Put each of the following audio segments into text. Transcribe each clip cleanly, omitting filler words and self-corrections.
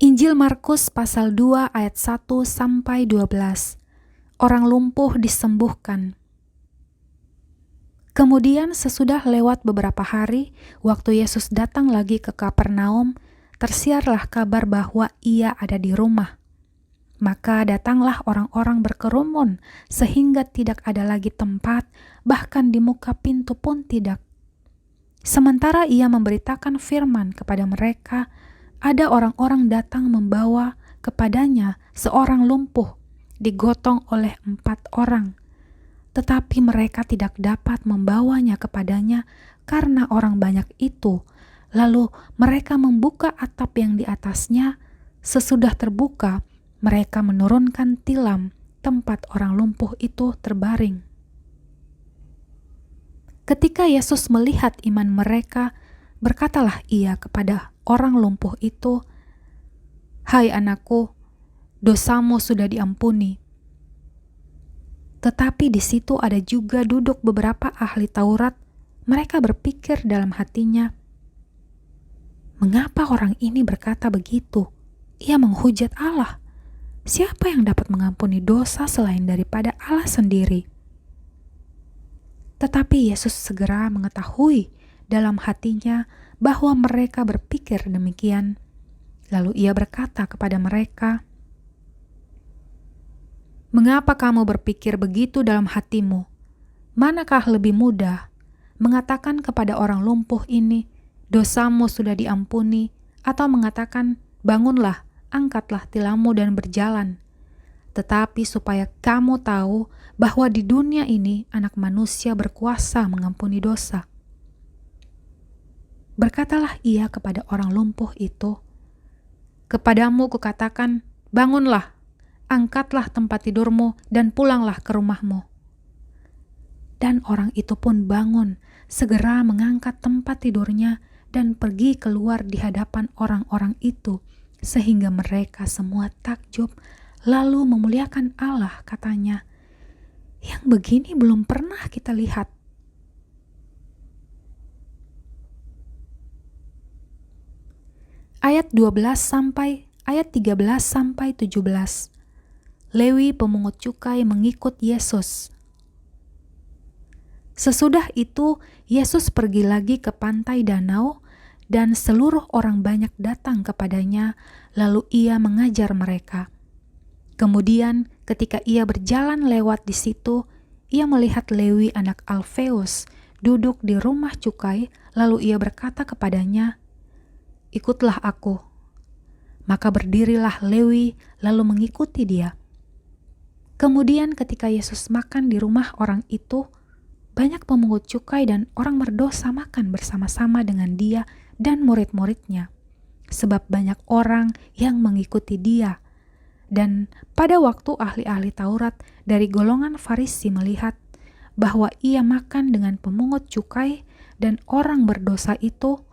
Injil Markus pasal 2 ayat 1 sampai 12. Orang lumpuh disembuhkan. Kemudian sesudah lewat beberapa hari, waktu Yesus datang lagi ke Kapernaum, tersiarlah kabar bahwa ia ada di rumah. Maka datanglah orang-orang berkerumun sehingga tidak ada lagi tempat, bahkan di muka pintu pun tidak. Sementara ia memberitakan firman kepada mereka, ada orang-orang datang membawa kepadanya seorang lumpuh digotong oleh 4 orang. Tetapi mereka tidak dapat membawanya kepadanya karena orang banyak itu. Lalu mereka membuka atap yang di atasnya. Sesudah terbuka, mereka menurunkan tilam tempat orang lumpuh itu terbaring. Ketika Yesus melihat iman mereka, berkatalah ia kepada orang lumpuh itu, "Hai anakku, dosamu sudah diampuni." Tetapi di situ ada juga duduk beberapa ahli Taurat. Mereka berpikir dalam hatinya, "Mengapa orang ini berkata begitu? Ia menghujat Allah. Siapa yang dapat mengampuni dosa selain daripada Allah sendiri?" Tetapi Yesus segera mengetahui dalam hatinya bahwa mereka berpikir demikian. Lalu ia berkata kepada mereka, "Mengapa kamu berpikir begitu dalam hatimu? Manakah lebih mudah, mengatakan kepada orang lumpuh ini, 'Dosamu sudah diampuni,' atau mengatakan, 'Bangunlah, angkatlah tilammu dan berjalan'? Tetapi supaya kamu tahu bahwa di dunia ini Anak Manusia berkuasa mengampuni dosa." Berkatalah ia kepada orang lumpuh itu, "Kepadamu kukatakan, bangunlah, angkatlah tempat tidurmu dan pulanglah ke rumahmu." Dan orang itu pun bangun, segera mengangkat tempat tidurnya dan pergi keluar di hadapan orang-orang itu, sehingga mereka semua takjub, lalu memuliakan Allah, katanya, "Yang begini belum pernah kita lihat." Ayat 13 sampai 17. Lewi pemungut cukai mengikut Yesus. Sesudah itu Yesus pergi lagi ke pantai danau, dan seluruh orang banyak datang kepadanya, lalu ia mengajar mereka. Kemudian ketika ia berjalan lewat di situ, ia melihat Lewi anak Alfeus duduk di rumah cukai, lalu ia berkata kepadanya, "Ikutlah aku." Maka berdirilah Lewi lalu mengikuti dia. Kemudian ketika Yesus makan di rumah orang itu, banyak pemungut cukai dan orang berdosa makan bersama-sama dengan dia dan murid-muridnya, sebab banyak orang yang mengikuti dia. Dan pada waktu ahli-ahli Taurat dari golongan Farisi melihat bahwa ia makan dengan pemungut cukai dan orang berdosa itu,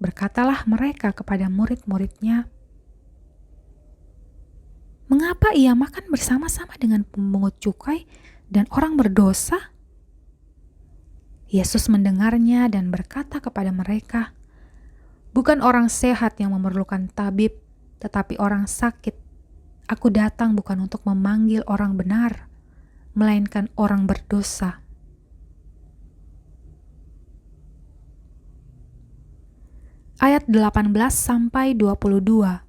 berkatalah mereka kepada murid-muridnya, "Mengapa ia makan bersama-sama dengan pemungut cukai dan orang berdosa?" Yesus mendengarnya dan berkata kepada mereka, "Bukan orang sehat yang memerlukan tabib, tetapi orang sakit. Aku datang bukan untuk memanggil orang benar, melainkan orang berdosa." Ayat 18 sampai 22.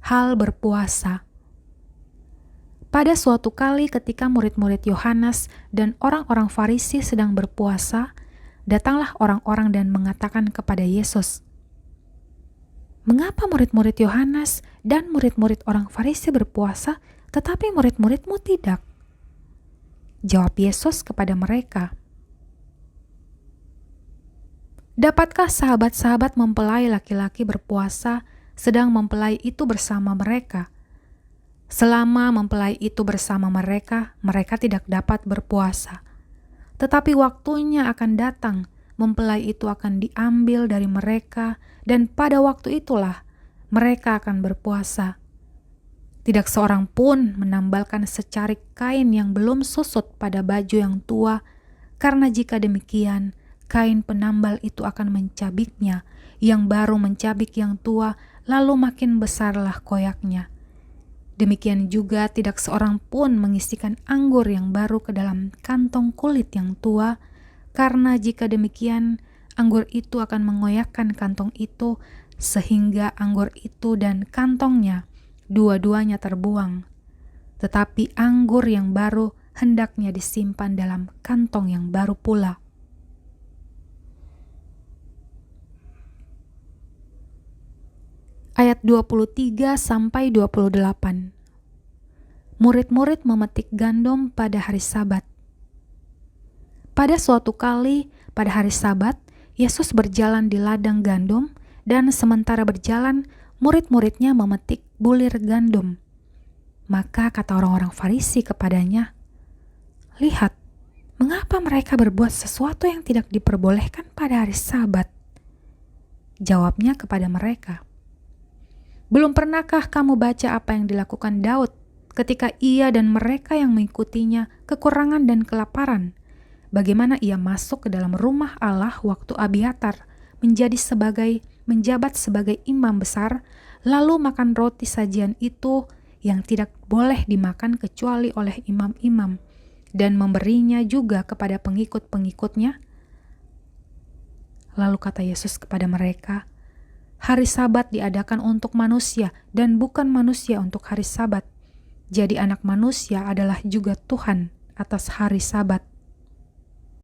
Hal berpuasa. Pada suatu kali ketika murid-murid Yohanes dan orang-orang Farisi sedang berpuasa, datanglah orang-orang dan mengatakan kepada Yesus, "Mengapa murid-murid Yohanes dan murid-murid orang Farisi berpuasa, tetapi murid-muridmu tidak?" Jawab Yesus kepada mereka, "Dapatkah sahabat-sahabat mempelai laki-laki berpuasa sedang mempelai itu bersama mereka? Selama mempelai itu bersama mereka, mereka tidak dapat berpuasa. Tetapi waktunya akan datang, mempelai itu akan diambil dari mereka, dan pada waktu itulah mereka akan berpuasa. Tidak seorang pun menambalkan secarik kain yang belum susut pada baju yang tua, karena jika demikian, kain penambal itu akan mencabiknya, yang baru mencabik yang tua, lalu makin besarlah koyaknya. Demikian juga tidak seorang pun mengisikan anggur yang baru ke dalam kantong kulit yang tua, karena jika demikian, anggur itu akan mengoyakkan kantong itu, sehingga anggur itu dan kantongnya dua-duanya terbuang. Tetapi anggur yang baru hendaknya disimpan dalam kantong yang baru pula. Ayat 23 sampai 28. Murid-murid memetik gandum pada hari Sabat. Pada suatu kali, pada hari Sabat, Yesus berjalan di ladang gandum, dan sementara berjalan, murid-muridnya memetik bulir gandum. Maka kata orang-orang Farisi kepadanya, "Lihat, mengapa mereka berbuat sesuatu yang tidak diperbolehkan pada hari Sabat?" Jawabnya kepada mereka, "Belum pernahkah kamu baca apa yang dilakukan Daud ketika ia dan mereka yang mengikutinya kekurangan dan kelaparan? Bagaimana ia masuk ke dalam rumah Allah waktu Abiatar menjabat sebagai imam besar, lalu makan roti sajian itu yang tidak boleh dimakan kecuali oleh imam-imam, dan memberinya juga kepada pengikut-pengikutnya?" Lalu kata Yesus kepada mereka, "Hari Sabat diadakan untuk manusia dan bukan manusia untuk hari Sabat. Jadi Anak Manusia adalah juga Tuhan atas hari Sabat."